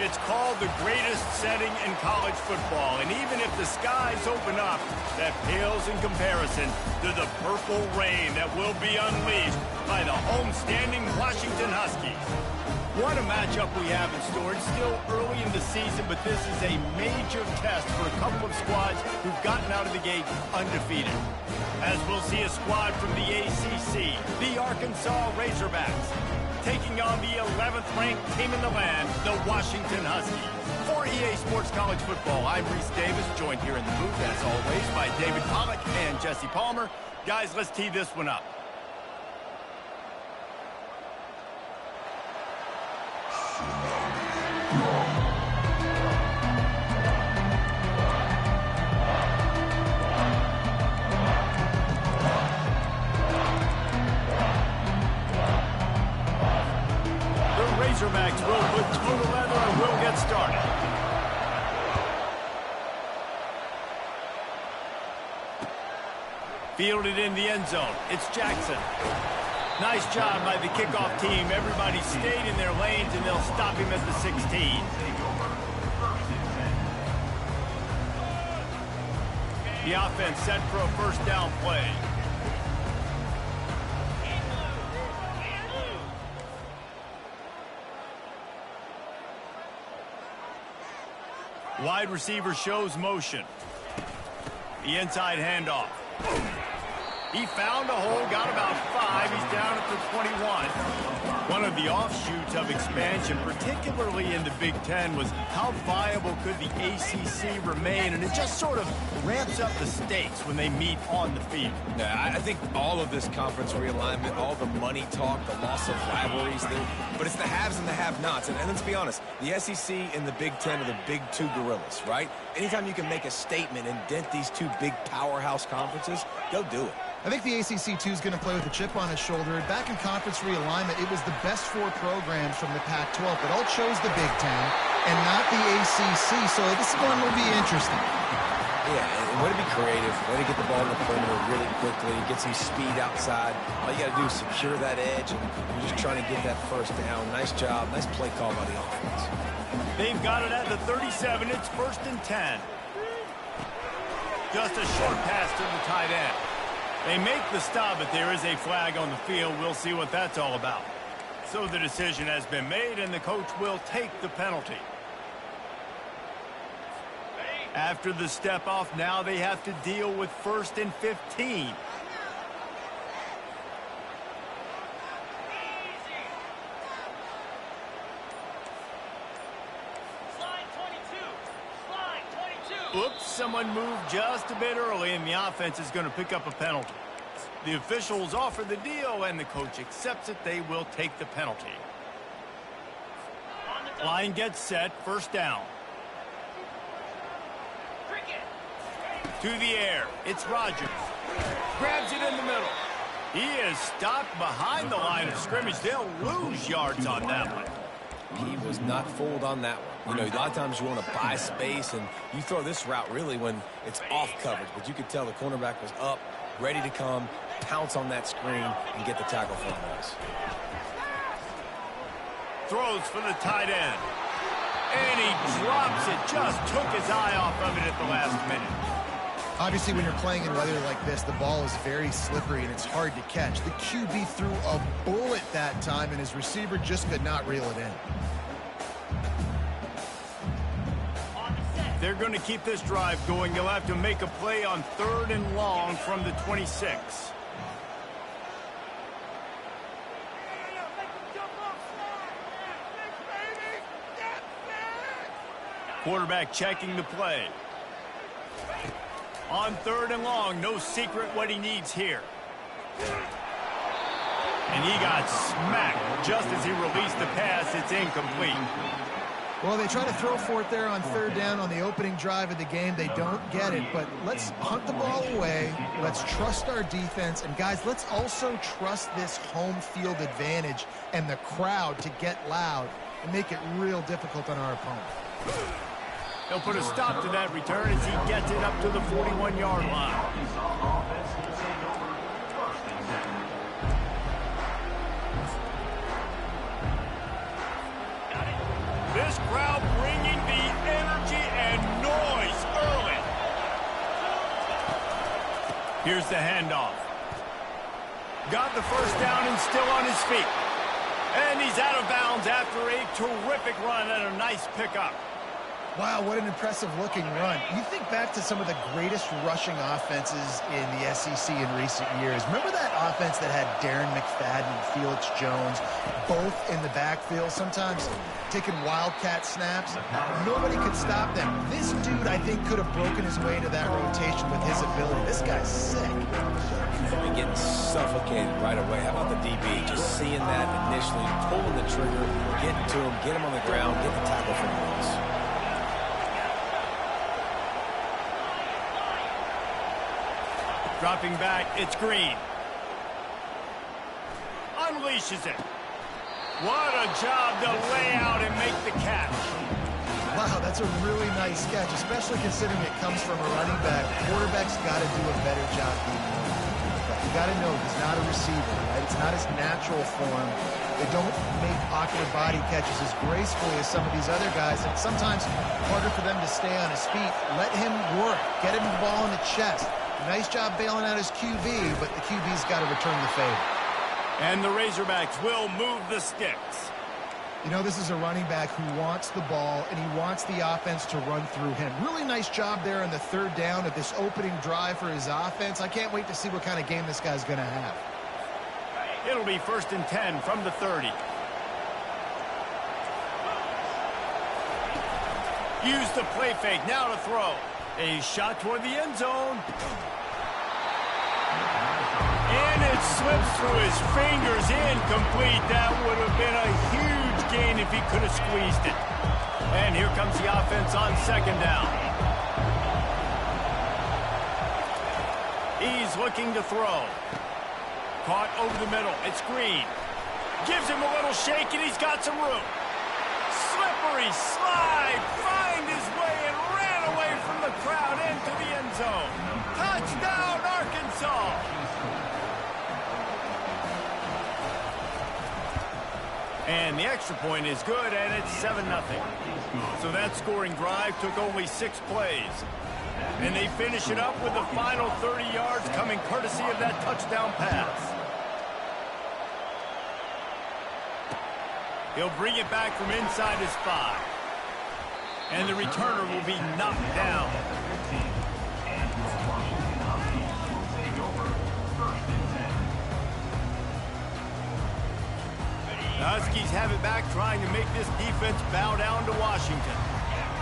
It's called the greatest setting in college football, and even if the skies open up, that pales in comparison to the purple rain that will be unleashed by the homestanding Washington Huskies. What a matchup we have in store. It's still early in the season, but this is a major test for a couple of squads who've gotten out of the gate undefeated. As we'll see a squad from the ACC, the Arkansas Razorbacks, taking on the 11th ranked team in the land, the Washington Huskies. For EA Sports College Football, I'm Reese Davis, joined here in the booth, as always, by David Pollack and Jesse Palmer. Guys, let's tee this one up. Razorbacks will put total leather and will get started. Fielded in the end zone. It's Jackson. Nice job by the kickoff team. Everybody stayed in their lanes, and they'll stop him at the 16. The offense set for a first down play. Wide receiver shows motion. The inside handoff. He found a hole, got about 5. He's down at the 21. One of the offshoots of expansion, particularly in the Big Ten, was how viable could the ACC remain, and it just sort of ramps up the stakes when they meet on the field. Yeah, I think all of this conference realignment, all the money talk, the loss of rivalries, but it's the haves and the have-nots. And let's be honest, the SEC and the Big Ten are the big two gorillas, right? Anytime you can make a statement and dent these two big powerhouse conferences, go do it. I think the ACC, too, is going to play with a chip on his shoulder. Back in conference realignment, it was the best 4 programs from the Pac-12 that all chose the Big Ten and not the ACC, so this one will be interesting. Yeah, and way to be creative, way to get the ball in the perimeter really quickly, get some speed outside. All you got to do is secure that edge, and you're just trying to get that first down. Nice job, nice play call by the offense. They've got it at the 37. It's 1st and 10. Just a short pass to the tight end. They make the stop, but there is a flag on the field. We'll see what that's all about. So the decision has been made, and the coach will take the penalty. After the step off, now they have to deal with 1st and 15. Oops, someone moved just a bit early, and the offense is going to pick up a penalty. The officials offer the deal, and the coach accepts it. They will take the penalty. Line gets set, 1st down. To the air, it's Rodgers. Grabs it in the middle. He is stopped behind the line of scrimmage. They'll lose yards on that one. He was not fooled on that one. You know, a lot of times you want to buy space, and you throw this route really when it's off coverage. But you could tell the cornerback was up, ready to come, pounce on that screen, and get the tackle for a loss. Throws for the tight end. And he drops it. Just took his eye off of it at the last minute. Obviously, when you're playing in weather like this, the ball is very slippery and it's hard to catch. The QB threw a bullet that time, and his receiver just could not reel it in. They're going to keep this drive going. They'll have to make a play on 3rd and long from the 26. Quarterback checking the play. On 3rd and long, no secret what he needs here. And he got smacked just as he released the pass. It's incomplete. Well, they try to throw for it there on 3rd down on the opening drive of the game. They don't get it, but let's punt the ball away. Let's trust our defense. And, guys, let's also trust this home field advantage and the crowd to get loud and make it real difficult on our opponent. He'll put a stop to that return as he gets it up to the 41-yard line. This crowd Here's the handoff. Got the first down and still on his feet. And he's out of bounds after a terrific run and a nice pickup. Wow, what an impressive-looking run. You think back to some of the greatest rushing offenses in the SEC in recent years. Remember that offense that had Darren McFadden and Felix Jones both in the backfield, sometimes taking wildcat snaps? Nobody could stop them. This dude, I think, could have broken his way to that rotation with his ability. This guy's sick. And getting suffocated right away. How about the DB? Just seeing that initially, pulling the trigger, getting to him, get him on the ground, get the tackle from the loss. Dropping back, it's Green. Unleashes it. What a job to lay out and make the catch. Wow, that's a really nice catch, especially considering it comes from a running back. Quarterback's got to do a better job being you got to know he's not a receiver, right? It's not his natural form. They don't make awkward body catches as gracefully as some of these other guys, and sometimes harder for them to stay on his feet. Let him work. Get him the ball in the chest. Nice job bailing out his QB, but the QB's got to return the favor. And the Razorbacks will move the sticks. You know, this is a running back who wants the ball, and he wants the offense to run through him. Really nice job there on the third down of this opening drive for his offense. I can't wait to see what kind of game this guy's going to have. It'll be 1st and 10 from the 30. Use the play fake, now to throw. A shot toward the end zone. And it slips through his fingers, incomplete. That would have been a huge gain if he could have squeezed it. And here comes the offense on 2nd down. He's looking to throw. Caught over the middle. It's Green. Gives him a little shake, and he's got some room. Slippery slide. Find his way and ran away from the crowd into the end zone. Touchdown, Arkansas. And the extra point is good, and it's 7-0. So that scoring drive took only 6 plays. And they finish it up with the final 30 yards coming courtesy of that touchdown pass. He'll bring it back from inside his 5. And the returner will be knocked down. The Huskies have it back, trying to make this defense bow down to Washington.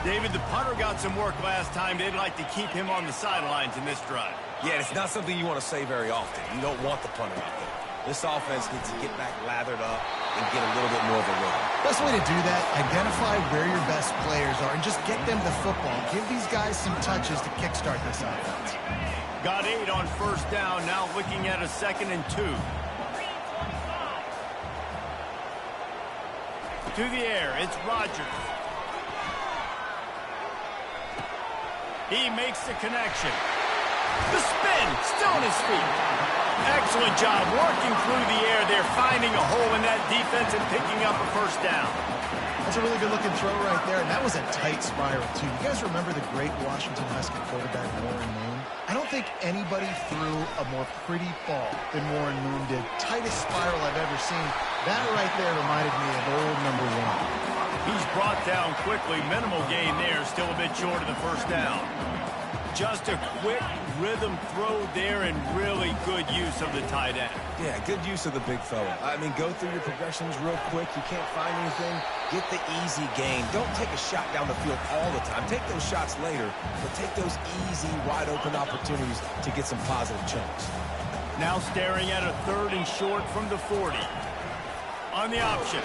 David, the punter got some work last time. They'd like to keep him on the sidelines in this drive. Yeah, it's not something you want to say very often. You don't want the punter out there. This offense needs to get back lathered up and get a little bit more of a rhythm. Best way to do that, identify where your best players are and just get them the football. Give these guys some touches to kickstart this offense. Got 8 on 1st down, now looking at a 2nd and 2. To the air, it's Rodgers. He makes the connection. The spin, still on his feet. Excellent job working through the air there, finding a hole in that defense and picking up a 1st down. That's a really good-looking throw right there, and that was a tight spiral, too. You guys remember the great Washington Husky quarterback, Warren Moon? I don't think anybody threw a more pretty ball than Warren Moon did. Tightest spiral I've ever seen. That right there reminded me of old number 1. He's brought down quickly. Minimal gain there, still a bit short of the 1st down. Just a quick rhythm throw there and really good use of the tight end. Yeah, good use of the big fella. I mean, go through your progressions real quick. You can't find anything. Get the easy gain. Don't take a shot down the field all the time. Take those shots later, but take those easy, wide-open opportunities to get some positive chunks. Now staring at a 3rd and short from the 40. On the option.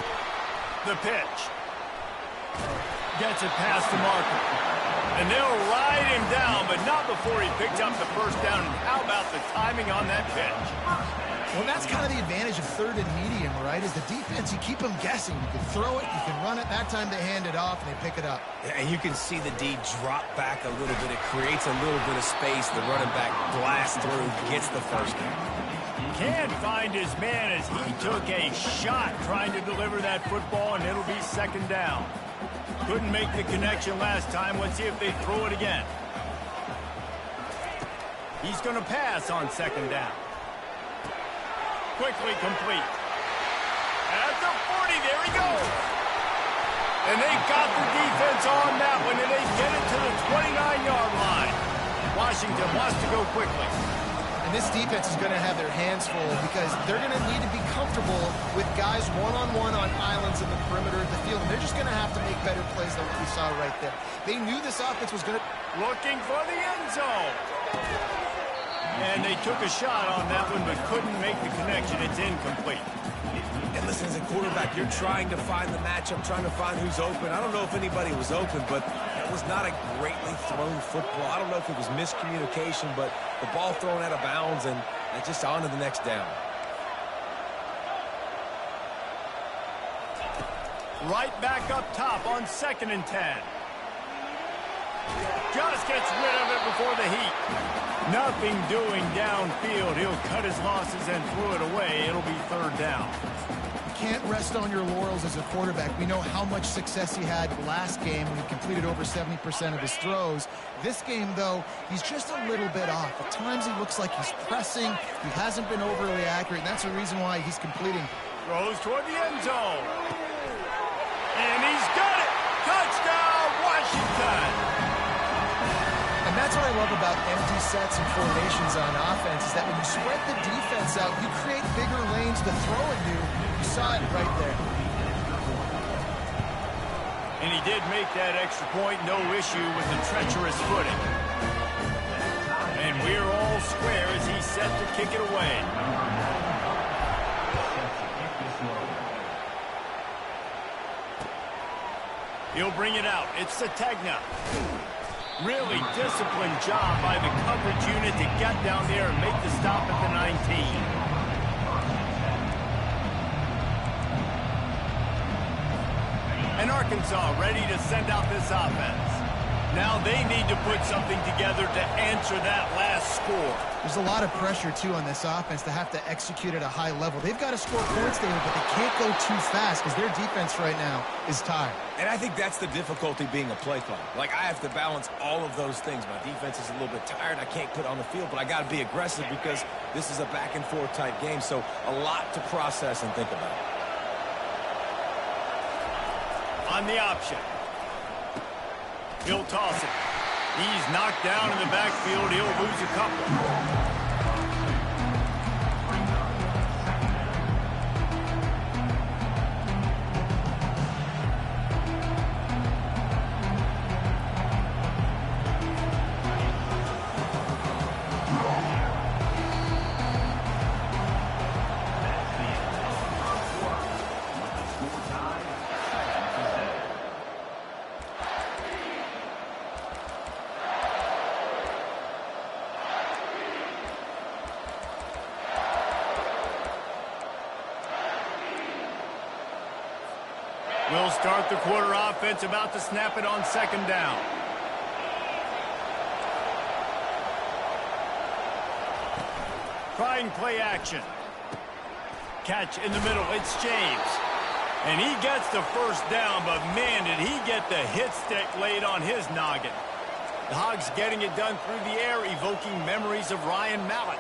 The pitch. Gets it past the marker. And they'll ride him down, but not before he picked up the 1st down. And how about the timing on that pitch? Well, that's kind of the advantage of 3rd and medium, right? Is the defense, you keep them guessing. You can throw it, you can run it. That time they hand it off and they pick it up. Yeah, and you can see the D drop back a little bit. It creates a little bit of space. The running back blasts through, gets the 1st down. Can't find his man as he took a shot trying to deliver that football, and it'll be 2nd down. Couldn't make the connection last time. Let's see if they throw it again. He's going to pass on second down. Quickly complete. At the 40, there he goes. And they got the defense on that one, and they get it to the 29-yard line. Washington wants to go quickly. And this defense is going to have their hands full because they're going to need to be comfortable with guys one-on-one on islands in the perimeter of the field. And they're just going to have to make better plays than what we saw right there. They knew this offense was going to... Looking for the end zone. And they took a shot on that one but couldn't make the connection. It's incomplete. And listen, as a quarterback, you're trying to find the matchup, trying to find who's open. I don't know if anybody was open, but it was not a greatly thrown football. I don't know if it was miscommunication, but the ball thrown out of bounds and just on to the next down. Right back up top on 2nd and 10. Just gets rid of it before the heat. Nothing doing downfield. He'll cut his losses and throw it away. It'll be 3rd down. Can't rest on your laurels as a quarterback. We know how much success he had last game when he completed over 70% of his throws. This game, though, he's just a little bit off. At times he looks like he's pressing. He hasn't been overly accurate, and that's the reason why he's completing. Throws toward the end zone. And he's got it! Touchdown, Washington! And that's what I love about empty sets and formations on offense is that when you spread the defense out, you create bigger lanes to throw into. You saw it right there. And he did make that extra point, no issue with the treacherous footing. And we're all square as he's set to kick it away. He'll bring it out. It's Sategna. Really disciplined job by the coverage unit to get down there and make the stop at the 19. And Arkansas ready to send out this offense. Now they need to put something together to answer that last score. There's a lot of pressure, too, on this offense to have to execute at a high level. They've got to score points there, but they can't go too fast because their defense right now is tired. And I think that's the difficulty being a play caller. Like, I have to balance all of those things. My defense is a little bit tired. I can't put it on the field, but I got to be aggressive because this is a back-and-forth type game. So a lot to process and think about. On the option. He'll toss it. He's knocked down in the backfield. He'll lose a couple. We'll start the quarter offense, about to snap it on 2nd down. Trying play action. Catch in the middle, it's James. And he gets the 1st down, but man, did he get the hit stick laid on his noggin. The Hogs getting it done through the air, evoking memories of Ryan Mallett.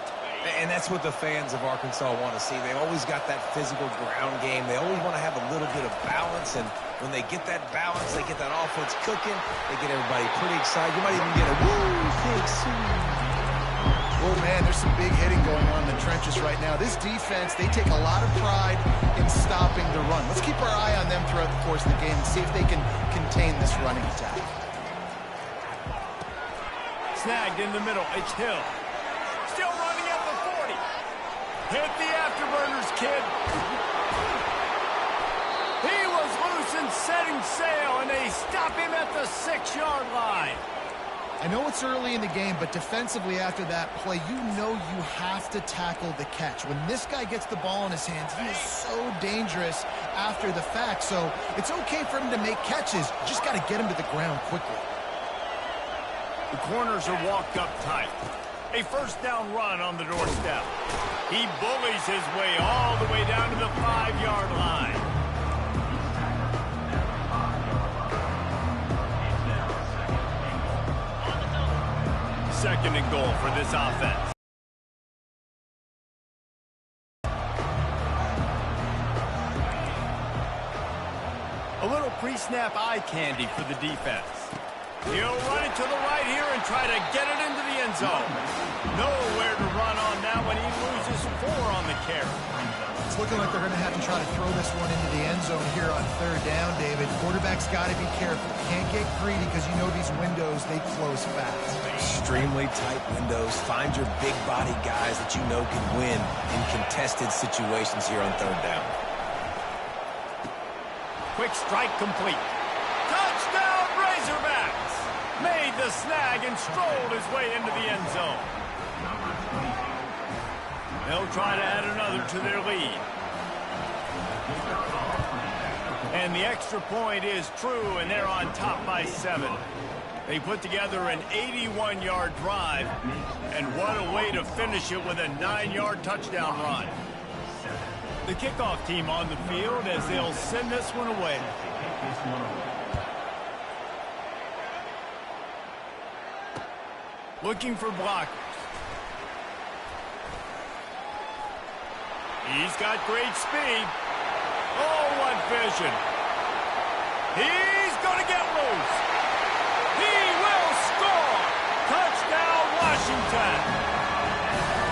And that's what the fans of Arkansas want to see. They've always got that physical ground game. They always want to have a little bit of balance, and when they get that balance, they get that offense cooking, they get everybody pretty excited. You might even get a woo, big Oh, man, there's some big hitting going on in the trenches right now. This defense, they take a lot of pride in stopping the run. Let's keep our eye on them throughout the course of the game and see if they can contain this running attack. Snagged in the middle, it's Hill. Still running at the 40. Hit the afterburners, kid. He was loose and setting sail, and they stop him at the 6-yard line. I know it's early in the game, but defensively after that play, you know you have to tackle the catch. When this guy gets the ball in his hands, he is so dangerous after the fact. So it's okay for him to make catches. You just got to get him to the ground quickly. The corners are walked up tight. A 1st down run on the doorstep. He bullies his way all the way down to the 5-yard line. second and goal for this offense. A little pre-snap eye candy for the defense. He'll run it to the right here and try to get it into the end zone. Nowhere to run on that one. He loses 4 on the carry. It's looking like they're going to have to try to throw this one into the end zone here on third down, David. Quarterback's got to be careful. Can't get greedy because you know these windows, they close fast. Extremely tight windows. Find your big body guys that you know can win in contested situations here on third down. Quick strike complete. Touchdown, Razorbacks! Made the snag and strolled his way into the end zone. They'll try to add another to their lead. And the extra point is true, and they're on top by 7. They put together an 81-yard drive, and what a way to finish it with a 9-yard touchdown run. The kickoff team on the field as they'll send this one away. Looking for blockers. He's got great speed. Oh, what vision. He's going to get loose. He will score. Touchdown, Washington.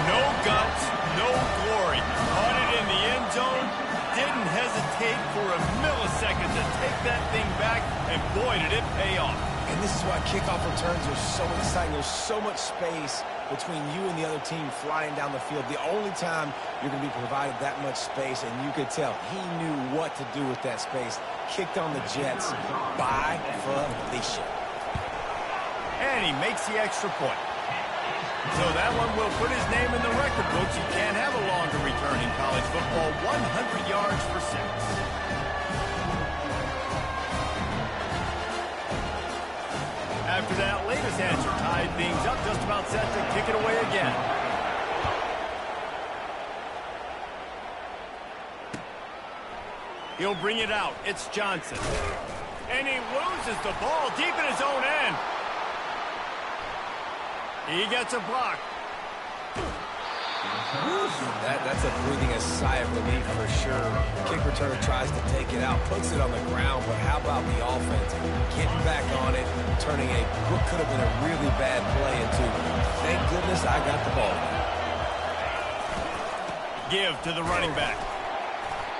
No guts, no glory. Caught it in the end zone. Didn't hesitate for a millisecond to take that thing back, and boy, did it pay off. And this is why kickoff returns are so exciting. There's so much space between you and the other team flying down the field. The only time you're going to be provided that much space, and you could tell he knew what to do with that space. Kicked on the Jets by Felicia. And he makes the extra point. So that one will put his name in the record books. You can't have a longer return in college football. 100 yards for 6. After that latest answer tied things up, just about set to kick it away again. He'll bring it out. It's Johnson. And he loses the ball deep in his own end. He gets a block. That's a breathing a sigh of relief for sure. Kick returner tries to take it out, puts it on the ground, but how about the offense? Getting back on it, turning what could have been a really bad play into, thank goodness I got the ball. Give to the running back.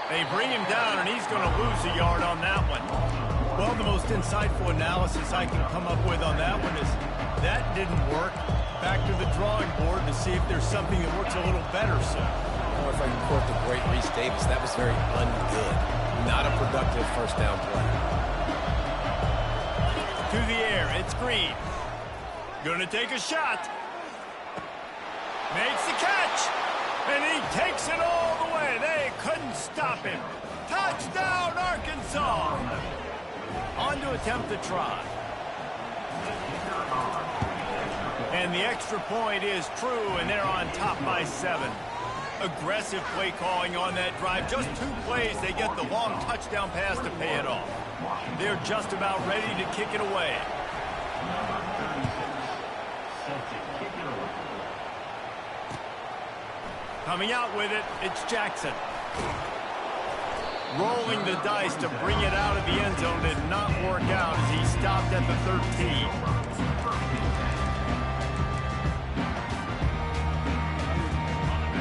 They bring him down, and he's going to lose a yard on that one. Well, the most insightful analysis I can come up with on that one is that didn't work. Back to the drawing board to see if there's something that works a little better, sir. Or if I can quote the great Reese Davis, that was very ungood. Not a productive first down play. To the air, it's Green. Gonna take a shot. Makes the catch. And he takes it all the way. They couldn't stop him. Touchdown, Arkansas. On to attempt the try. And the extra point is true, and they're on top by 7. Aggressive play calling on that drive. Just 2 plays, they get the long touchdown pass to pay it off. They're just about ready to kick it away. Coming out with it, it's Jackson. Rolling the dice to bring it out of the end zone did not work out as he stopped at the 13.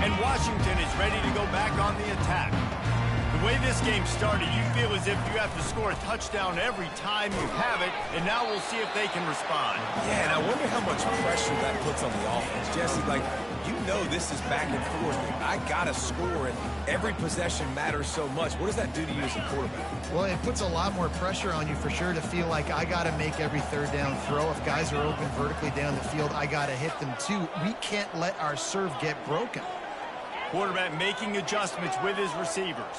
And Washington is ready to go back on the attack. The way this game started, you feel as if you have to score a touchdown every time you have it, and now we'll see if they can respond. Yeah, and I wonder how much pressure that puts on the offense. Jesse, like, you know this is back and forth. I got to score, and every possession matters so much. What does that do to you as a quarterback? Well, it puts a lot more pressure on you for sure to feel like I got to make every third down throw. If guys are open vertically down the field, I got to hit them too. We can't let our serve get broken. Quarterback making adjustments with his receivers.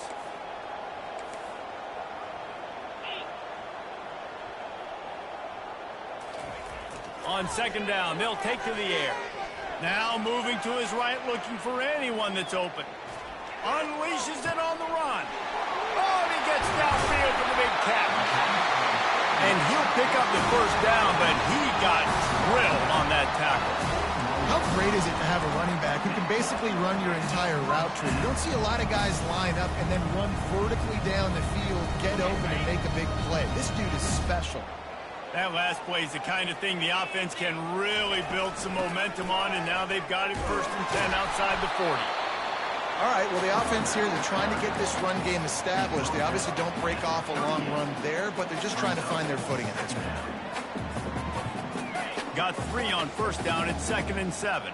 On second down, they'll take to the air. Now moving to his right, looking for anyone that's open. Unleashes it on the run. Oh, and he gets downfield for the big catch. And he'll pick up the first down, but he got drilled on that tackle. How great is it to have a running back who can basically run your entire route tree? You don't see a lot of guys line up and then run vertically down the field, get open, and make a big play. This dude is special. That last play is the kind of thing the offense can really build some momentum on, and now they've got it 1st and 10 outside the 40. All right, well, the offense here, they're trying to get this run game established. They obviously don't break off a long run there, but they're just trying to find their footing at this point. Got 3 on 1st down. It's 2nd and 7.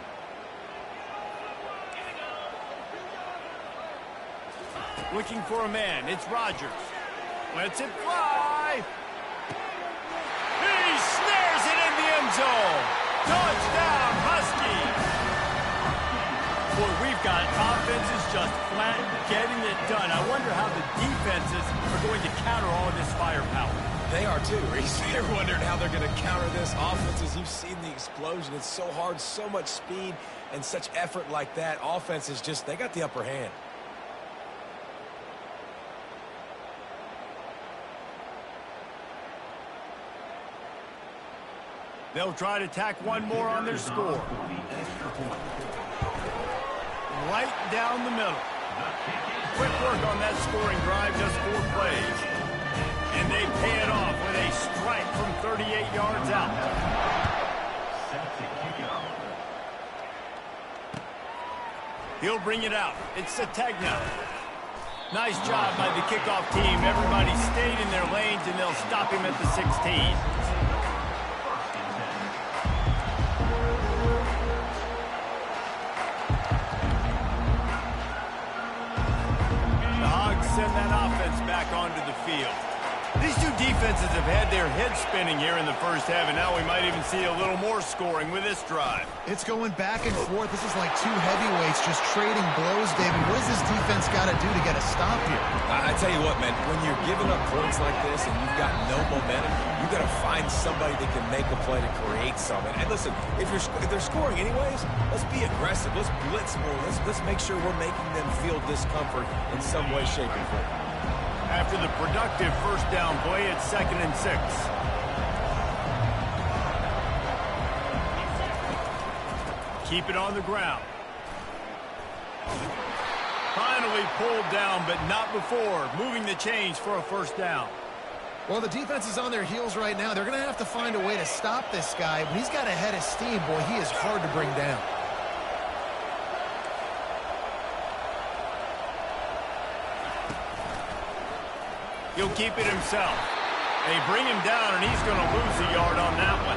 Looking for a man. It's Rodgers. Lets it fly. He snares it in the end zone. Touchdown, Huskies. Boy, we've got offenses just flat getting it done. I wonder how the defenses are going to counter all of this firepower. They are too, Reese. They're wondering how they're going to counter this. Offenses, you've seen the explosion. It's so hard, so much speed, and such effort like that. Offenses just, they got the upper hand. They'll try to tack one more on their score. Right down the middle. Quick work on that scoring drive, just 4 plays. And they pay it off with a strike from 38 yards out. He'll bring it out. It's Sategna. Nice job by the kickoff team. Everybody stayed in their lanes, and they'll stop him at the 16. Send that offense back onto the field. These two defenses have had their heads spinning here in the first half, and now we might even see a little more scoring with this drive. It's going back and forth. This is like two heavyweights just trading blows, David. What does this defense got to do to get a stop here? I tell you what, man, when you're giving up points like this and you've got no momentum, you've got to find somebody that can make a play to create something. And listen, if they're scoring anyways, let's be aggressive. Let's blitz more. Let's make sure we're making them feel discomfort in some way, shape, or form. After the productive 1st down play, it's 2nd and 6. Keep it on the ground. Finally pulled down, but not before. Moving the chains for a 1st down. Well, the defense is on their heels right now. They're going to have to find a way to stop this guy. When he's got a head of steam, boy, he is hard to bring down. He'll keep it himself. They bring him down, and he's going to lose a yard on that one.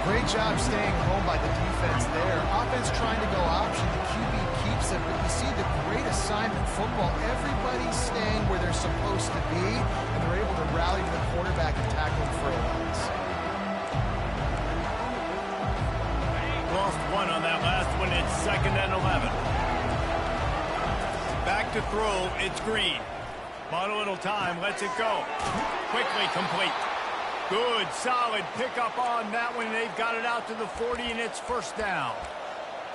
Great job staying home by the defense there. Offense trying to go option. The QB keeps it, but you see the great assignment football. Everybody's staying where they're supposed to be, and they're able to rally to the quarterback and tackle him for a loss. Lost 1 on that last one. It's 2nd and 11. Back to throw. It's Green. Bought a little time, lets it go. Quickly complete. Good, solid pickup on that one. They've got it out to the 40, and it's 1st down.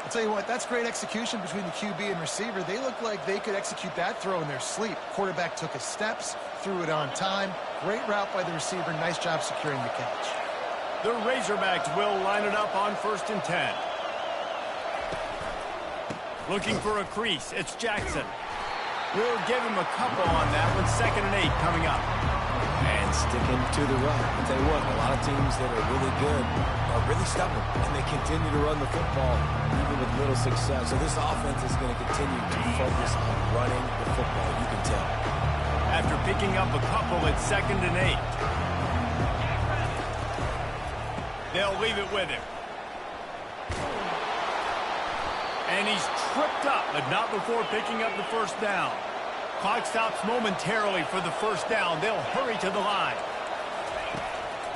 I'll tell you what, that's great execution between the QB and receiver. They look like they could execute that throw in their sleep. Quarterback took his steps, threw it on time. Great route by the receiver. Nice job securing the catch. The Razorbacks will line it up on 1st and 10. Looking for a crease. It's Jackson. We'll give him a couple on that one. 2nd and 8 coming up. And sticking to the run. I'll tell you what, a lot of teams that are really good are really stubborn, and they continue to run the football even with little success. So this offense is going to continue to focus on running the football, you can tell. After picking up a couple, it's 2nd and 8. They'll leave it with him. And he's tripped up, but not before picking up the 1st down. Clock stops momentarily for the 1st down. They'll hurry to the line.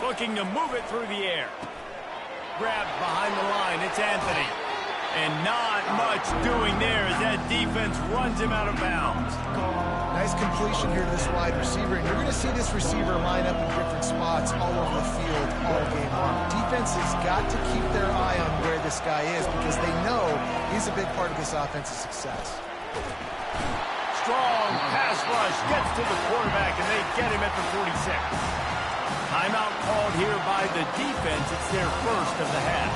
Looking to move it through the air. Grabbed behind the line. It's Anthony. And not much doing there as that defense runs him out of bounds. Nice completion here to this wide receiver. And you're going to see this receiver line up in different spots all over the field all game long. Defense has got to keep their eye on where this guy is because they know he's a big part of this offense's success. Strong pass rush gets to the quarterback, and they get him at the 46. Timeout called here by the defense. It's their 1st of the half.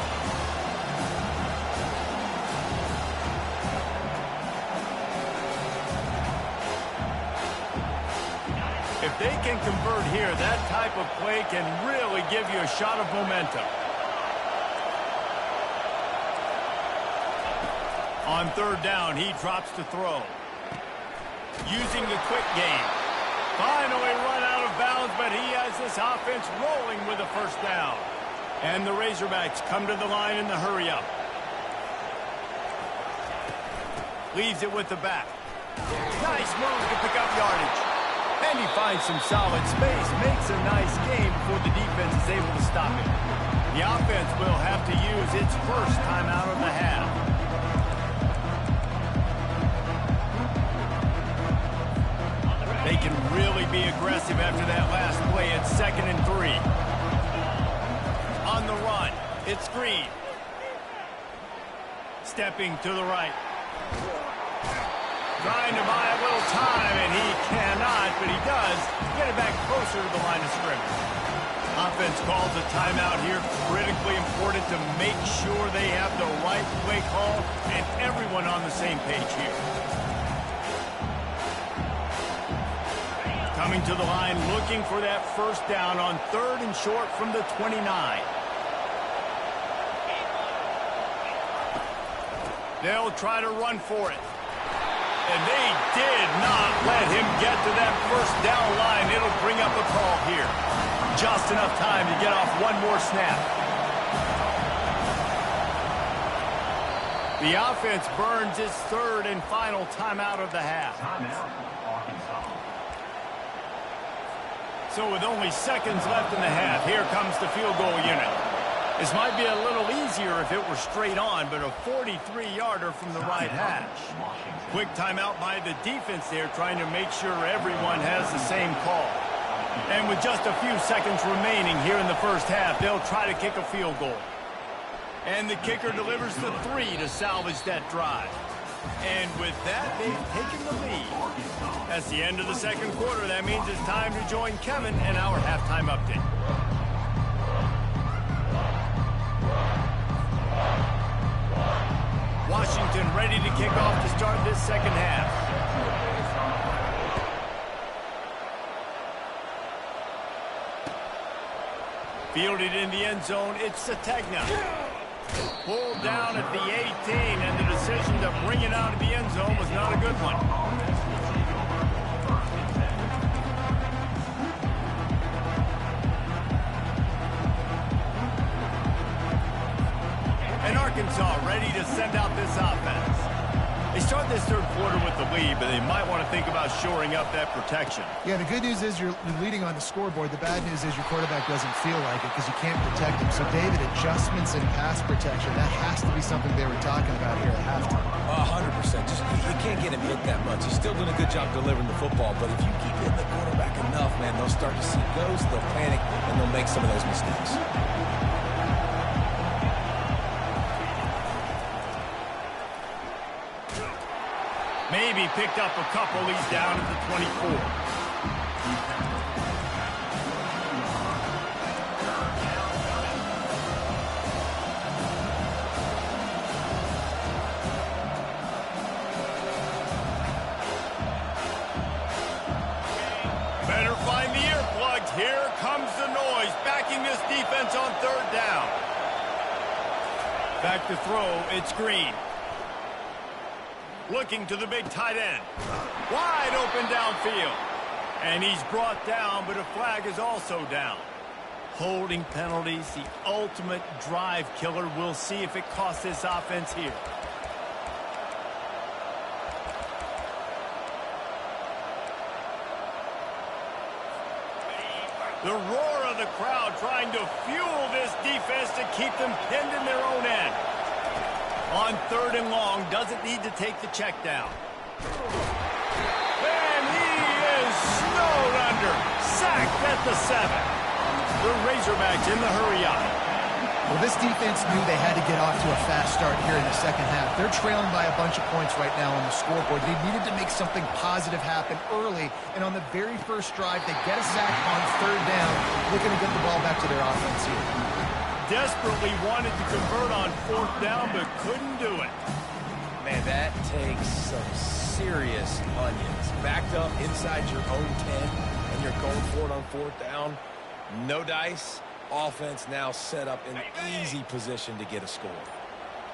if they can convert here, that type of play can really give you a shot of momentum. On third down, he drops to throw. Using the quick game. Finally run out of bounds, but he has this offense rolling with a first down. And the Razorbacks come to the line in the hurry-up. Leaves it with the back. Nice move to pick up yardage. And he finds some solid space. Makes a nice game before the defense is able to stop him. The offense will have to use its first timeout of the half. They can really be aggressive after that last play. It's 2nd and 3. On the run, it's Green. Stepping to the right. Trying to buy a little time, and he cannot, but he does get it back closer to the line of scrimmage. Offense calls a timeout here. Critically important to make sure they have the right play call and everyone on the same page here. Coming to the line, looking for that first down on 3rd and short from the 29. They'll try to run for it. And they did not let him get to that first down line. It'll bring up a call here. Just enough time to get off one more snap. The offense burns its 3rd and final timeout of the half. So with only seconds left in the half, here comes the field goal unit. This might be a little easier if it were straight on, but a 43-yarder from the right hash. Quick timeout by the defense there, trying to make sure everyone has the same call. And with just a few seconds remaining here in the first half, they'll try to kick a field goal. And the kicker delivers the 3 to salvage that drive. And with that, they've taken the lead. That's the end of the second quarter. That means it's time to join Kevin in our halftime update. Washington ready to kick off to start this second half. Fielded in the end zone, it's Sategna. Pulled down at the 18, and the decision to bring it out of the end zone was not a good one. And Arkansas ready to send out this offense. They start this third quarter with the lead, but they might want to think about shoring up that protection. Yeah, the good news is you're leading on the scoreboard. The bad news is your quarterback doesn't feel like it because you can't protect him. So, David, adjustments in pass protection, that has to be something they were talking about here at halftime. 100%. Just you can't get him hit that much. He's still doing a good job delivering the football, but if you keep hitting the quarterback enough, man, they'll start to see ghosts, they'll panic, and they'll make some of those mistakes. Maybe picked up a couple. He's down at the 24. Better find the earplugs. Here comes the noise. Backing this defense on 3rd down. Back to throw. It's Green. Looking to the big tight end. Wide open downfield. And he's brought down, but a flag is also down. Holding penalties, the ultimate drive killer. We'll see if it costs this offense here. The roar of the crowd trying to fuel this defense to keep them pinned in their own end. On 3rd and long, doesn't need to take the check down. And he is snowed under. Sacked at the 7. The Razorbacks in the hurry-up. Well, this defense knew they had to get off to a fast start here in the second half. They're trailing by a bunch of points right now on the scoreboard. They needed to make something positive happen early, and on the very first drive, they get a sack on 3rd down, looking to get the ball back to their offense here. Desperately wanted to convert on 4th down, but couldn't do it. Man, that takes some serious onions. Backed up inside your own 10, and you're going for it on 4th down. No dice. Offense now set up in easy position to get a score.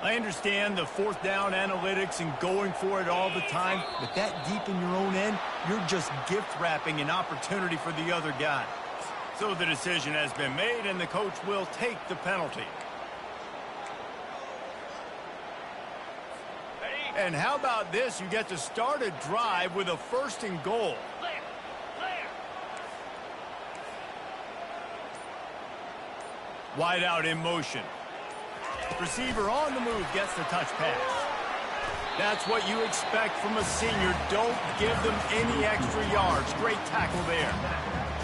I understand the 4th down analytics and going for it all the time, but that deep in your own end, you're just gift-wrapping an opportunity for the other guy. So the decision has been made, and the coach will take the penalty. And how about this? You get to start a drive with a 1st and goal. Wide out in motion. Receiver on the move gets the touch pass. That's what you expect from a senior. Don't give them any extra yards. Great tackle there.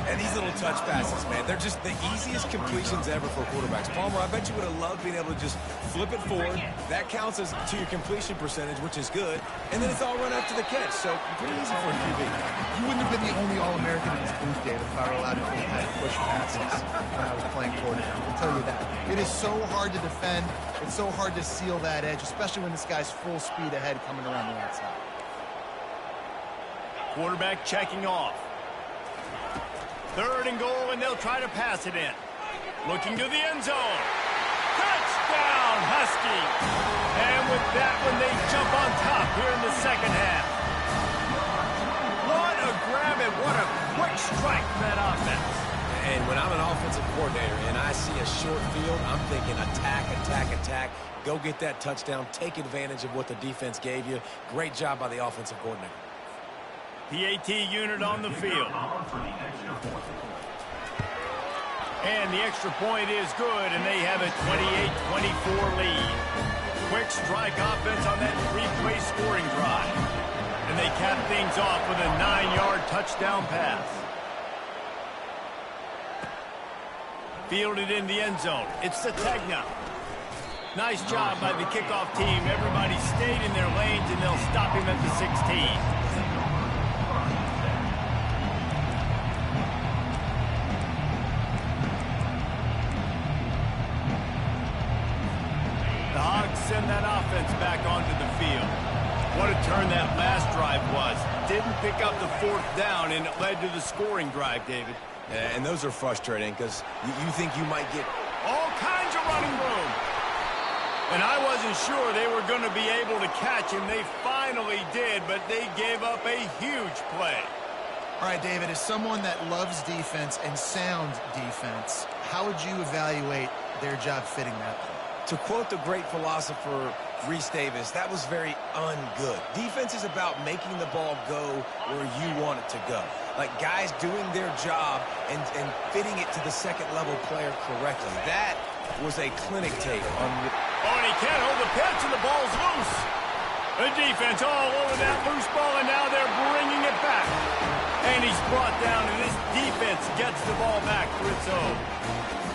And these little touch passes, man, they're just the easiest completions ever for quarterbacks. Palmer, I bet you would have loved being able to just flip it forward. That counts as to your completion percentage, which is good. And then it's all run after the catch, so pretty easy for a QB. You wouldn't have been the only All-American in this booth, David, if I were allowed to push passes when I was playing quarterback. I'll tell you that. It is so hard to defend. It's so hard to seal that edge, especially when this guy's full speed ahead coming around the outside. Quarterback checking off. 3rd and goal, and they'll try to pass it in. Looking to the end zone. Touchdown, Huskies! And with that one, they jump on top here in the 2nd half. What a grab and what a quick strike from that offense. And when I'm an offensive coordinator and I see a short field, I'm thinking attack, attack, attack. Go get that touchdown. Take advantage of what the defense gave you. Great job by the offensive coordinator. PAT unit on the field. And the extra point is good, and they have a 28-24 lead. Quick strike offense on that 3-play scoring drive. And they cap things off with a 9-yard touchdown pass. Fielded in the end zone. It's the Tegna. Nice job by the kickoff team. Everybody stayed in their lanes, and they'll stop him at the 16. Send that offense back onto the field. What a turn that last drive was. Didn't pick up the 4th down, and it led to the scoring drive, David. Yeah, and those are frustrating because you think you might get all kinds of running room. And I wasn't sure they were going to be able to catch him. They finally did, but they gave up a huge play. All right, David, as someone that loves defense and sound defense, how would you evaluate their job fitting that play? To quote the great philosopher Reese Davis, that was very ungood. Defense is about making the ball go where you want it to go. Like guys doing their job and fitting it to the 2nd-level player correctly. That was a clinic tape on... Oh, and he can't hold the pitch, and the ball's loose. The defense all over that loose ball, and now they're bringing it back. And he's brought down, and this defense gets the ball back for its own.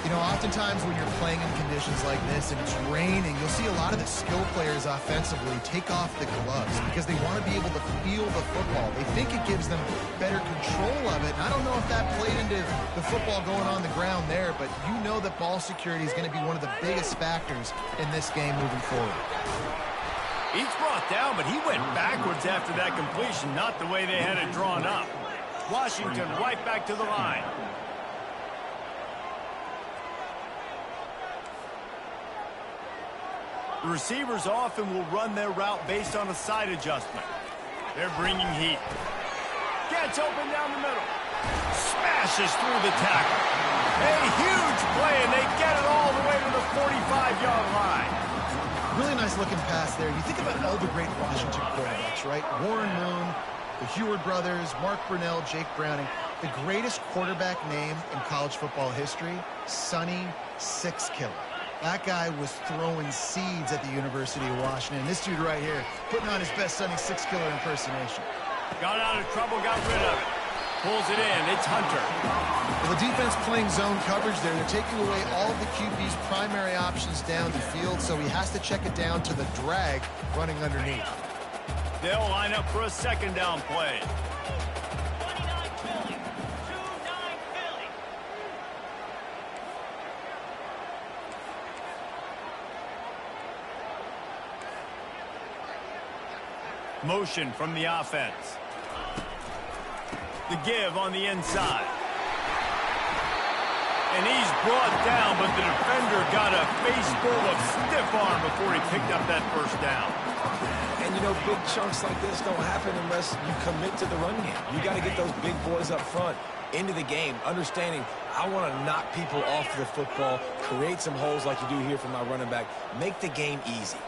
You know, oftentimes when you're playing in conditions like this and it's raining, you'll see a lot of the skill players offensively take off the gloves because they want to be able to feel the football. They think it gives them better control of it. And I don't know if that played into the football going on the ground there, but you know that ball security is going to be one of the biggest factors in this game moving forward. He's brought down, but he went backwards after that completion, not the way they had it drawn up. Washington right back to the line. The receivers often will run their route based on a side adjustment. They're bringing heat. Gets open down the middle. Smashes through the tackle. A huge play, and they get it all the way to the 45-yard line. Really nice looking pass there. You think about all the great Washington quarterbacks, right? Warren Moon, the Heward brothers, Mark Brunell, Jake Browning. The greatest quarterback name in college football history, Sonny Six Killer. That guy was throwing seeds at the University of Washington. This dude right here, putting on his best Sonny Six Killer impersonation. Got out of trouble, got rid of it. Pulls it in, it's Hunter. Well, the defense playing zone coverage there. They're taking away all the QB's primary options down the field, so he has to check it down to the drag running underneath. They'll line up for a 2nd down play. Motion from the offense. The give on the inside. And he's brought down, but the defender got a face full of stiff arm before he picked up that first down. And, you know, big chunks like this don't happen unless you commit to the run game. You got to get those big boys up front into the game, understanding I want to knock people off the football, create some holes like you do here for my running back, make the game easy.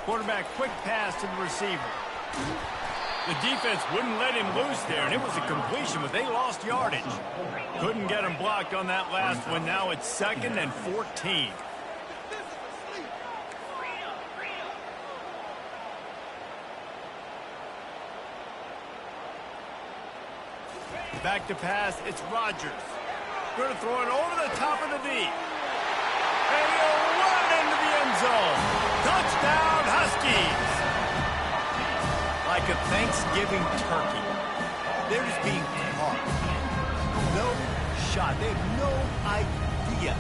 Quarterback quick pass to the receiver. The defense wouldn't let him loose there, and it was a completion, but they lost yardage. Couldn't get him blocked on that last one. Now it's 2nd and 14. Back to pass, it's Rodgers. Going to throw it over the top of the D. And he'll run into the end zone. Touchdown, Huskies. Like a Thanksgiving turkey. They're just being caught. No shot. They have no idea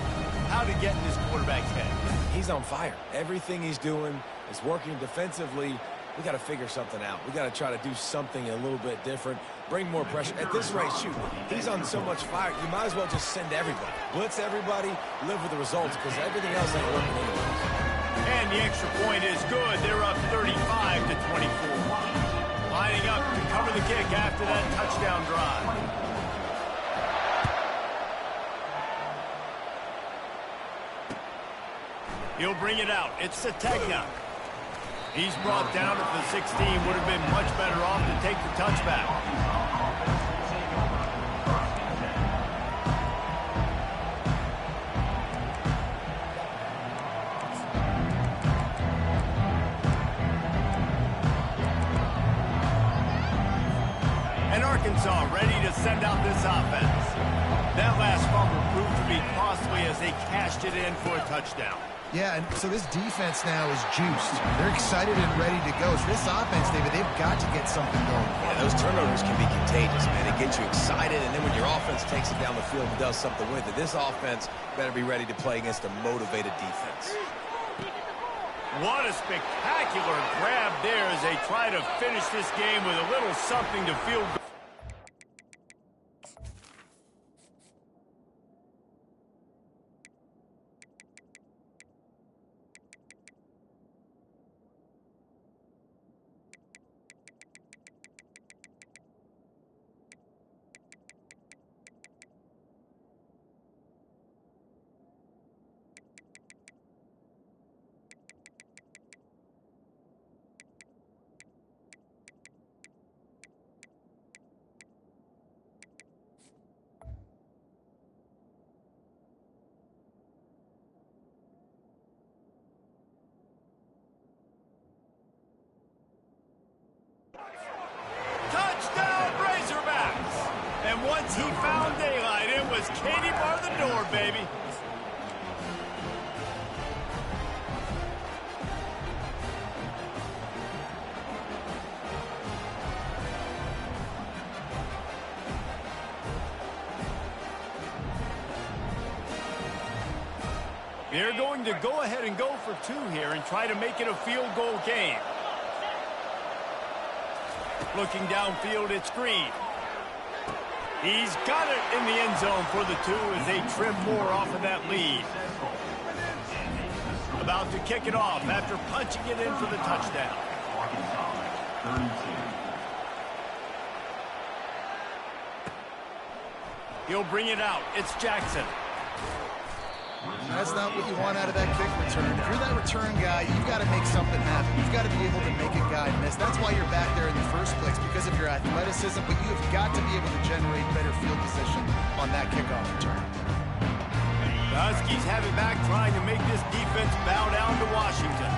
how to get in this quarterback's head. He's on fire. Everything he's doing is working defensively. We got to figure something out. We got to try to do something a little bit different. Bring more pressure. At this rate, shoot, he's on so much fire, you might as well just send everybody. Blitz everybody, live with the results, because everything else ain't working anyways. And the extra point is good. They're up 35 to 24. Lining up to cover the kick after that touchdown drive. He'll bring it out. It's Sategna. He's brought down at the 16. Would have been much better off to take the touchback. And Arkansas ready to send out this offense. That last fumble proved to be costly as they cashed it in for a touchdown. Yeah, and so this defense now is juiced. They're excited and ready to go. So this offense, David, they've got to get something going. Yeah, those turnovers can be contagious, man. It gets you excited, and then when your offense takes it down the field and does something with it, this offense better be ready to play against a motivated defense. What a spectacular grab there as they try to finish this game with a little something to feel good. Once he found daylight, it was Katie bar the door, baby. They're going to go ahead and go for 2 here and try to make it a field goal game. Looking downfield, it's Green. He's got it in the end zone for the 2 as they trim more off of that lead. About to kick it off after punching it in for the touchdown. He'll bring it out. It's Jackson. That's not what you want out of that kick return. If you're that return guy, you've got to make something happen. You've got to be able to make a guy miss. That's why you're back there in the first place, because of your athleticism, but you have got to be able to generate better field position on that kickoff return. The Huskies have it back, trying to make this defense bow down to Washington.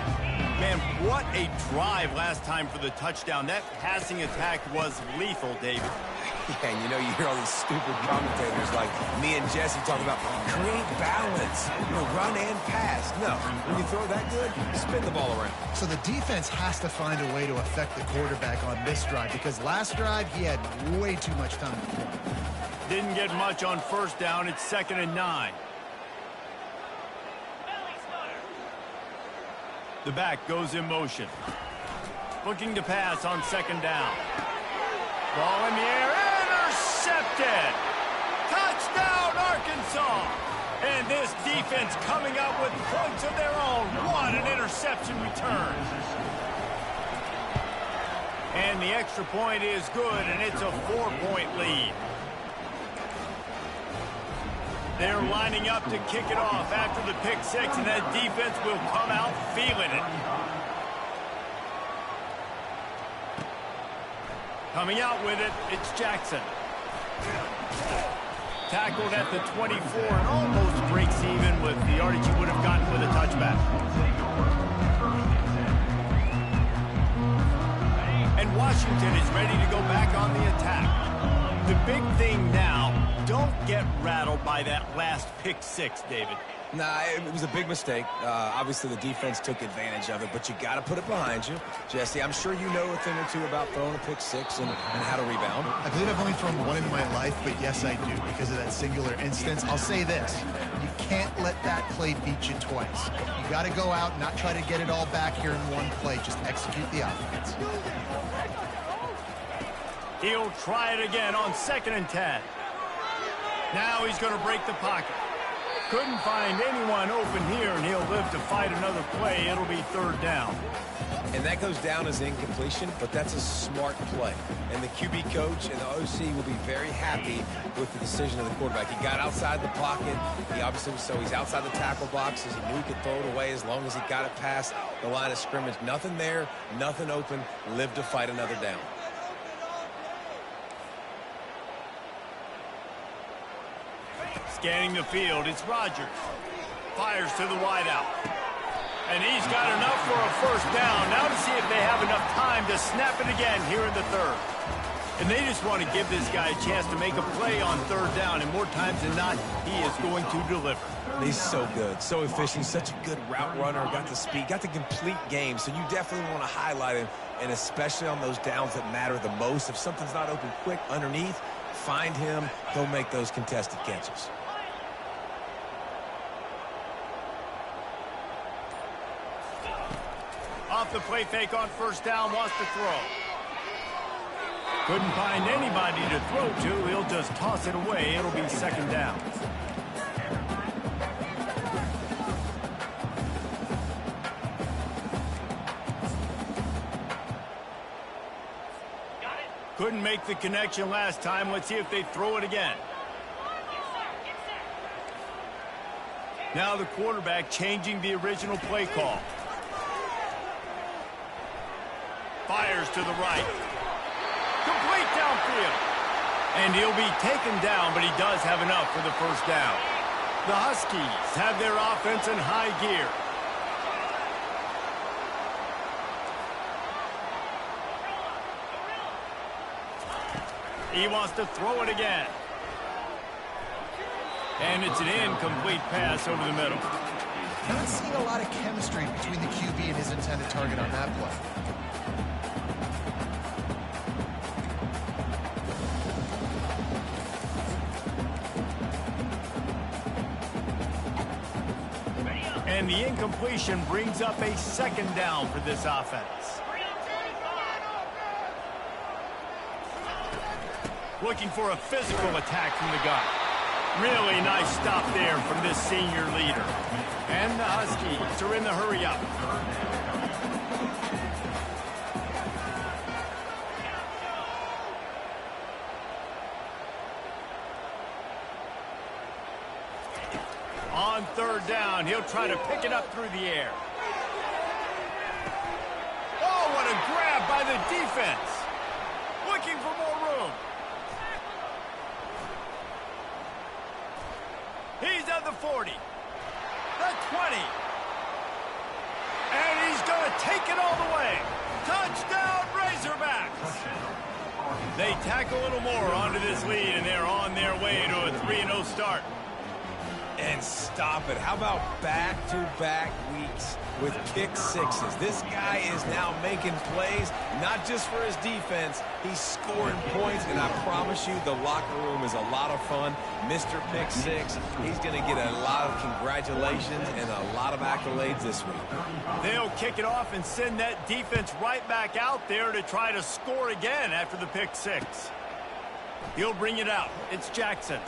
Man, what a drive last time for the touchdown. That passing attack was lethal, David. Yeah, and you know, you hear all these stupid commentators like me and Jesse talk about create balance, run and pass. No, when you throw that good, spin the ball around. So the defense has to find a way to affect the quarterback on this drive, because last drive he had way too much time to throw. Didn't get much on first down. It's 2nd and 9. The back goes in motion. Looking to pass on second down. Ball in the air. Intercepted. Touchdown, Arkansas. And this defense coming up with points of their own. What an interception return. And the extra point is good, and it's a 4-point lead. They're lining up to kick it off after the pick six, and that defense will come out feeling it. Coming out with it, it's Jackson. Tackled at the 24 and almost breaks even with the yardage he would have gotten with a touchback. And Washington is ready to go back on the attack. The big thing now, don't get rattled by that last pick six, David. Nah, it was a big mistake. Obviously, the defense took advantage of it, but you got to put it behind you. Jesse, I'm sure you know a thing or two about throwing a pick six and how to rebound. I believe I've only thrown one in my life, but yes, I do, because of that singular instance. I'll say this. You can't let that play beat you twice. You got to go out and not try to get it all back here in one play. Just execute the offense. He'll try it again on 2nd and 10. Now he's going to break the pocket. Couldn't find anyone open here, and he'll live to fight another play. It'll be 3rd down. And that goes down as incompletion, but that's a smart play. And the QB coach and the OC will be very happy with the decision of the quarterback. He got outside the pocket. He obviously, so he's outside the tackle boxes. He knew he could throw it away as long as he got it past the line of scrimmage. Nothing there, nothing open. Live to fight another down. Scanning the field, it's Rodgers. Fires to the wideout. And he's got enough for a 1st down. Now to see if they have enough time to snap it again here in the 3rd. And they just want to give this guy a chance to make a play on 3rd down. And more times than not, he is going to deliver. He's so good, so efficient. He's such a good route runner. Got the speed, got the complete game. So you definitely want to highlight him, and especially on those downs that matter the most. If something's not open quick underneath, find him. He'll make those contested catches. Off the play fake on 1st down, wants to throw. Couldn't find anybody to throw to. He'll just toss it away. It'll be 2nd down. Couldn't make the connection last time. Let's see if they throw it again. Now the quarterback changing the original play call. Fires to the right. Complete downfield. And he'll be taken down, but he does have enough for the 1st down. The Huskies have their offense in high gear. He wants to throw it again. And it's an incomplete pass over the middle. Not seeing a lot of chemistry between the QB and his intended target on that play. And the incompletion brings up a 2nd down for this offense. Looking for a physical attack from the gun. Really nice stop there from this senior leader. And the Huskies are in the hurry up. On 3rd down, he'll try to pick it up through the air. Oh, what a grab by the defense. Looking for more room. He's at the 40. The 20. And he's going to take it all the way. Touchdown, Razorbacks. They tack a little more onto this lead, and they're on their way to a 3-0 start. And stop it. How about back-to-back weeks with pick sixes. This guy is now making plays, not just for his defense. He's scoring points, and I promise you the locker room is a lot of fun. Mr. Pick Six, he's going to get a lot of congratulations and a lot of accolades this week. They'll kick it off and send that defense right back out there to try to score again after the pick six. He'll bring it out. It's Jackson.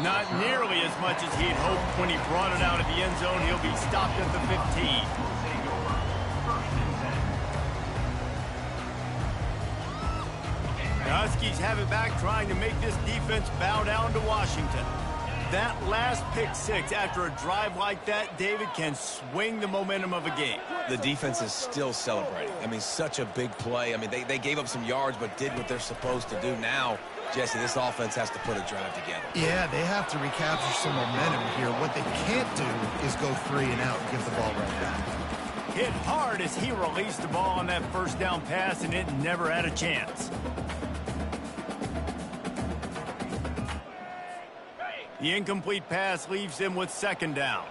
Not nearly as much as he'd hoped when he brought it out of the end zone. He'll be stopped at the 15. The Huskies have it back, trying to make this defense bow down to Washington. That last pick six after a drive like that, David, can swing the momentum of a game. The defense is still celebrating. I mean, such a big play. I mean, they gave up some yards but did what they're supposed to do. Now, Jesse, this offense has to put a drive together. Yeah, they have to recapture some momentum here. What they can't do is go 3 and out and give the ball right back. Hit hard as he released the ball on that first down pass, and it never had a chance. The incomplete pass leaves him with second down.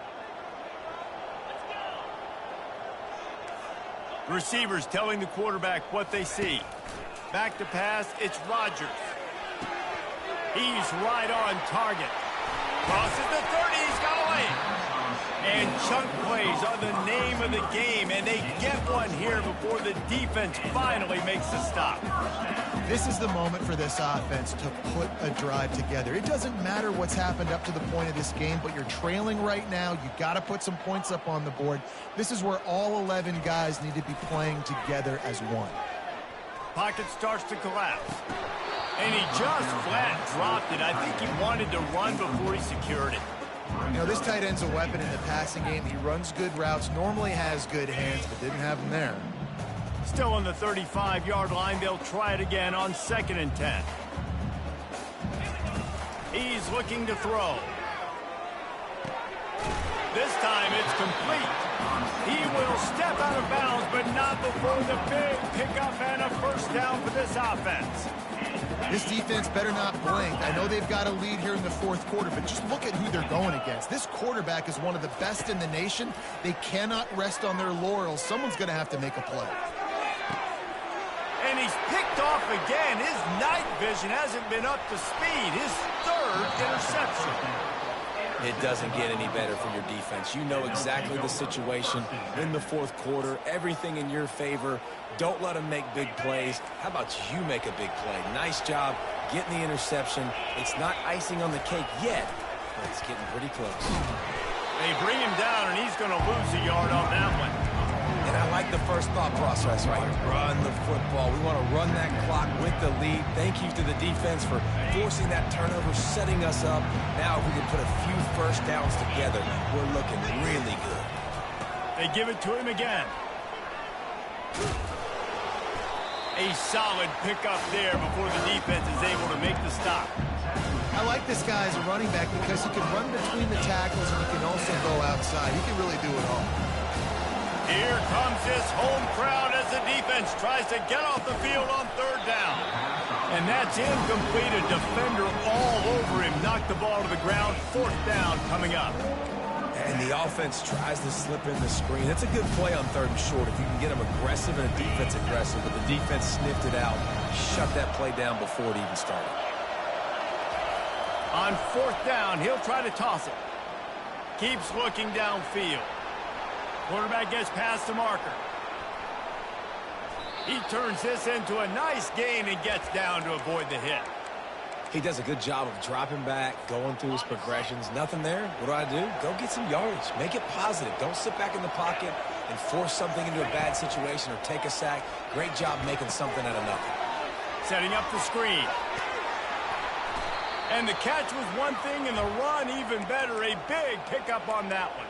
Receivers telling the quarterback what they see. Back to pass, it's Rodgers. He's right on target. Crosses the 30, he's got away. And chunk plays are the name of the game, and they get one here before the defense finally makes the stop. This is the moment for this offense to put a drive together. It doesn't matter what's happened up to the point of this game, but you're trailing right now. You got to put some points up on the board. This is where all 11 guys need to be playing together as one. Pocket starts to collapse. And he just flat dropped it. I think he wanted to run before he secured it. You know, this tight end's a weapon in the passing game. He runs good routes, normally has good hands, but didn't have them there. Still on the 35-yard line. They'll try it again on 2nd and 10. He's looking to throw. This time it's complete. He will step out of bounds, but not before the big pickup and a first down for this offense. This defense better not blink. I know they've got a lead here in the fourth quarter, but just look at who they're going against. This quarterback is one of the best in the nation. They cannot rest on their laurels. Someone's going to have to make a play. And he's picked off again. His night vision hasn't been up to speed. His 3rd interception. It doesn't get any better for your defense. You know exactly the situation in the fourth quarter. Everything in your favor. Don't let them make big plays. How about you make a big play? Nice job getting the interception. It's not icing on the cake yet, but it's getting pretty close. They bring him down, and he's going to lose a yard on that one. And I like the first thought process right here. Run the football. We want to run that clock with the lead. Thank you to the defense for forcing that turnover, setting us up. Now if we can put a few first downs together, we're looking really good. They give it to him again. A solid pickup there before the defense is able to make the stop. I like this guy as a running back because he can run between the tackles and he can also go outside. He can really do it all. Here comes this home crowd as the defense tries to get off the field on 3rd down. And that's incomplete. A defender all over him. Knocked the ball to the ground. 4th down coming up. And the offense tries to slip in the screen. That's a good play on 3rd and short if you can get them aggressive and a defense aggressive. But the defense sniffed it out. Shut that play down before it even started. On 4th down, he'll try to toss it. Keeps looking downfield. Quarterback gets past the marker. He turns this into a nice gain and gets down to avoid the hit. He does a good job of dropping back, going through his progressions. Nothing there. What do? Go get some yardage. Make it positive. Don't sit back in the pocket and force something into a bad situation or take a sack. Great job making something out of nothing. Setting up the screen. And the catch was one thing, and the run even better. A big pickup on that one.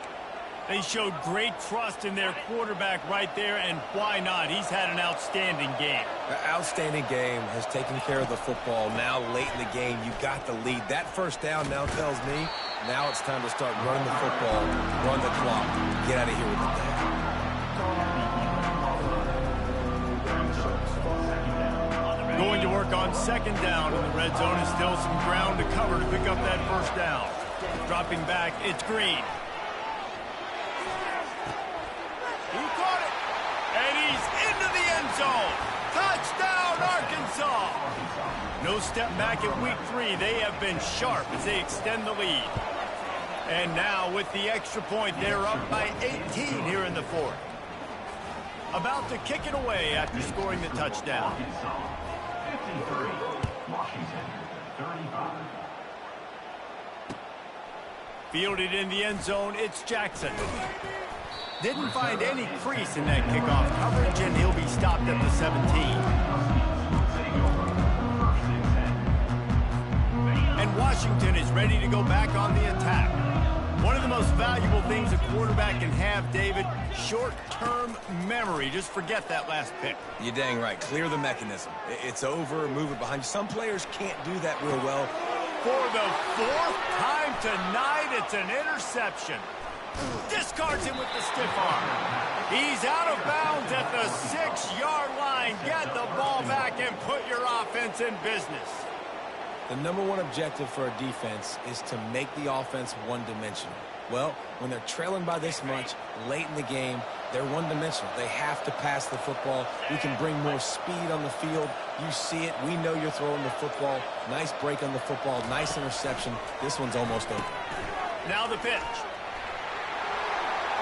They showed great trust in their quarterback right there, and why not? He's had an outstanding game. An outstanding game, has taken care of the football. Now late in the game, you got the lead. That first down now tells me now it's time to start running the football, run the clock, get out of here with the day. Going to work on 2nd down in the red zone, and still some ground to cover to pick up that first down. Dropping back, it's Green. zone. Touchdown, Arkansas! No step back in week 3. They have been sharp as they extend the lead. And now with the extra point, they're up by 18 here in the 4th. About to kick it away after scoring the touchdown. 53, Washington, 35. Fielded in the end zone, it's Jackson. Didn't find any crease in that kickoff coverage, and he'll be stopped at the 17. And Washington is ready to go back on the attack. One of the most valuable things a quarterback can have, David, short-term memory. Just forget that last pick. You're dang right. Clear the mechanism. It's over, move it behind you. Some players can't do that real well. For the 4th time tonight, it's an interception. Discards him with the stiff arm. He's out of bounds at the 6-yard line. Get the ball back and put your offense in business. The number one objective for a defense is to make the offense one-dimensional. Well, when they're trailing by this much late in the game, they're one-dimensional. They have to pass the football. We can bring more speed on the field. You see it. We know you're throwing the football. Nice break on the football. Nice interception. This one's almost over. Now the pitch.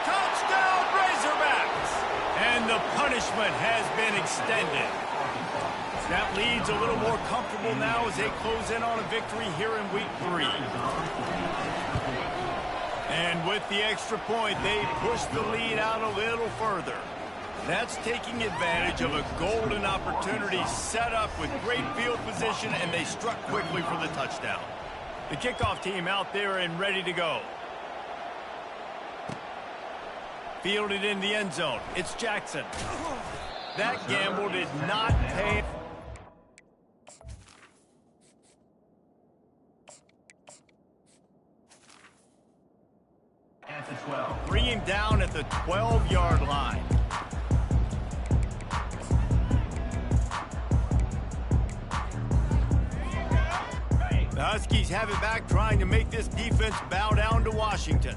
Touchdown, Razorbacks! And the punishment has been extended. That lead's a little more comfortable now as they close in on a victory here in week 3. And with the extra point, they push the lead out a little further. That's taking advantage of a golden opportunity set up with great field position, and they struck quickly for the touchdown. The kickoff team out there and ready to go. Fielded in the end zone. It's Jackson. That gamble did not pay. At the 12. Bring him down at the 12-yard line. The Huskies have it back, trying to make this defense bow down to Washington.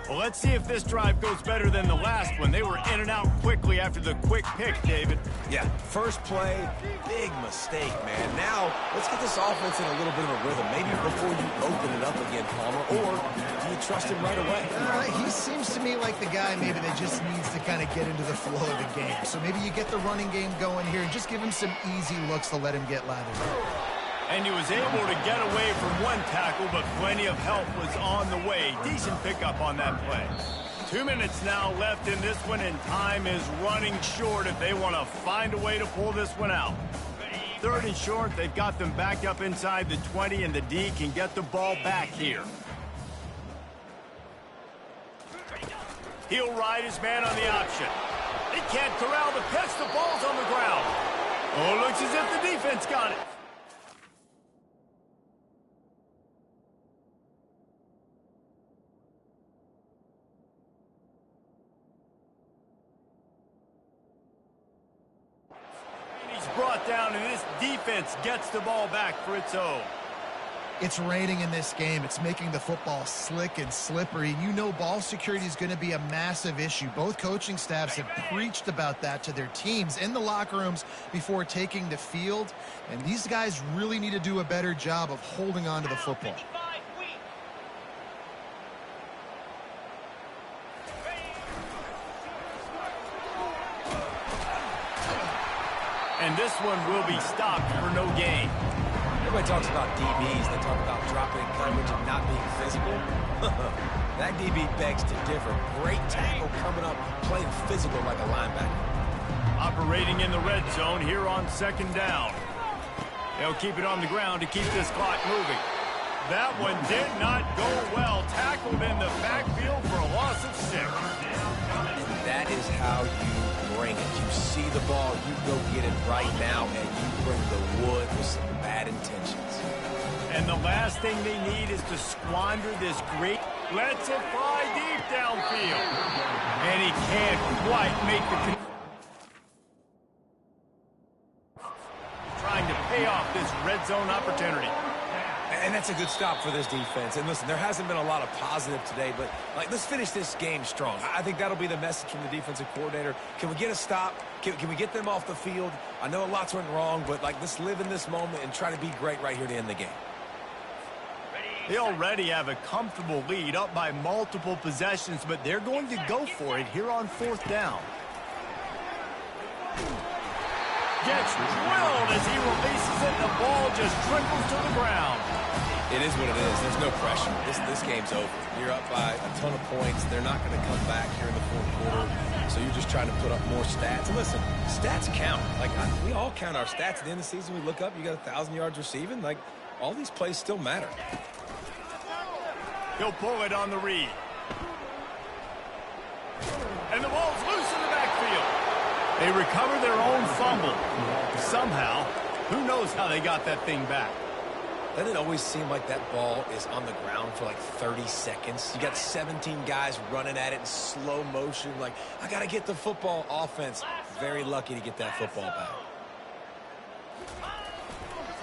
Well, let's see if this drive goes better than the last one. They were in and out quickly after the quick pick, David. Yeah, first play, big mistake, man. Now, let's get this offense in a little bit of a rhythm. Maybe before you open it up again, Palmer, or do you trust him right away? He seems to me like the guy maybe that just needs to kind of get into the flow of the game. So maybe you get the running game going here and just give him some easy looks to let him get lathered. And he was able to get away from one tackle, but plenty of help was on the way. Decent pickup on that play. 2 minutes now left in this one, and time is running short if they want to find a way to pull this one out. 3rd and short, they've got them back up inside the 20, and the D can get the ball back here. He'll ride his man on the option. They can't corral the pitch. The ball's on the ground. Oh, looks as if the defense got it. Brought down, and this defense gets the ball back for its own. It's raining in this game. It's making the football slick and slippery. You know ball security is going to be a massive issue. Both coaching staffs have preached about that to their teams in the locker rooms before taking the field, and these guys really need to do a better job of holding on to the football. And this one will be stopped for no gain. Everybody talks about DBs. They talk about dropping coverage and not being physical. That DB begs to differ. Great tackle coming up, playing physical like a linebacker. Operating in the red zone here on 2nd down. They'll keep it on the ground to keep this clock moving. That one did not go well. Tackled in the backfield for a loss of 6. That is how you bring it. You see the ball, you go get it right now, and you bring the wood with some bad intentions. And the last thing they need is to squander this great. Lets it fly deep downfield. And he can't quite make the. Trying to pay off this red zone opportunity. And that's a good stop for this defense. And listen, there hasn't been a lot of positive today, but let's finish this game strong. I think that'll be the message from the defensive coordinator. Can we get a stop? Can we get them off the field? I know lots went wrong, but let's live in this moment and try to be great right here to end the game. They already have a comfortable lead up by multiple possessions, but they're going to go for it here on 4th down. Gets drilled as he releases it. The ball just trickles to the ground. It is what it is. There's no pressure. This game's over. You're up by a ton of points. They're not going to come back here in the 4th quarter. So you're just trying to put up more stats. And listen, stats count. We all count our stats at the end of the season. We look up, you got 1,000 yards receiving. All these plays still matter. He'll pull it on the read. And the ball's loose in the backfield. They recover their own fumble. Somehow, who knows how they got that thing back. Doesn't it always seem like that ball is on the ground for 30 seconds? You got 17 guys running at it in slow motion. I got to get the football. Offense, very lucky to get that football back.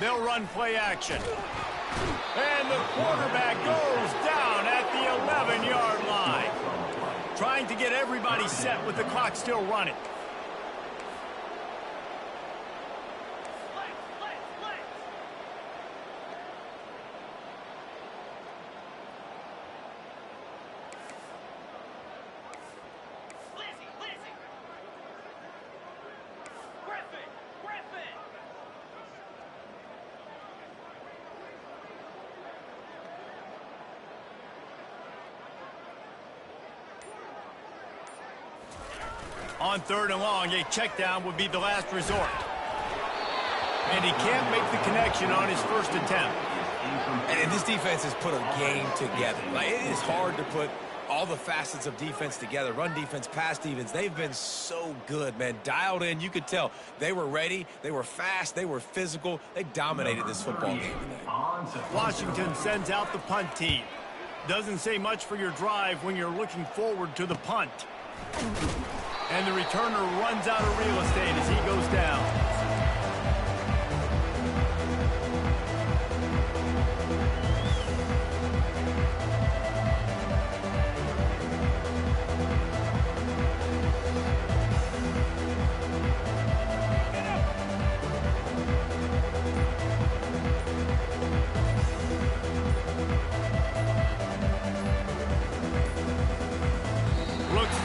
They'll run play action. And the quarterback goes down at the 11-yard line. Trying to get everybody set with the clock still running. On 3rd and long, a check down would be the last resort. And he can't make the connection on his first attempt. And this defense has put a game together. It is hard to put all the facets of defense together. Run defense, pass defense. They've been so good, man. Dialed in. You could tell they were ready. They were fast. They were physical. They dominated this football game today. Washington sends out the punt team. Doesn't say much for your drive when you're looking forward to the punt. And the returner runs out of real estate as he goes down.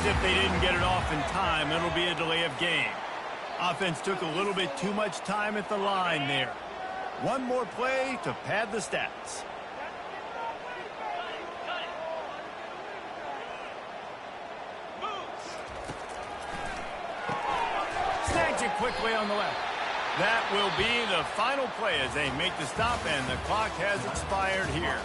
If they didn't get it off in time, it'll be a delay of game. Offense took a little bit too much time at the line there. One more play to pad the stats. Snags it quickly on the left. That will be the final play as they make the stop, and the clock has expired here.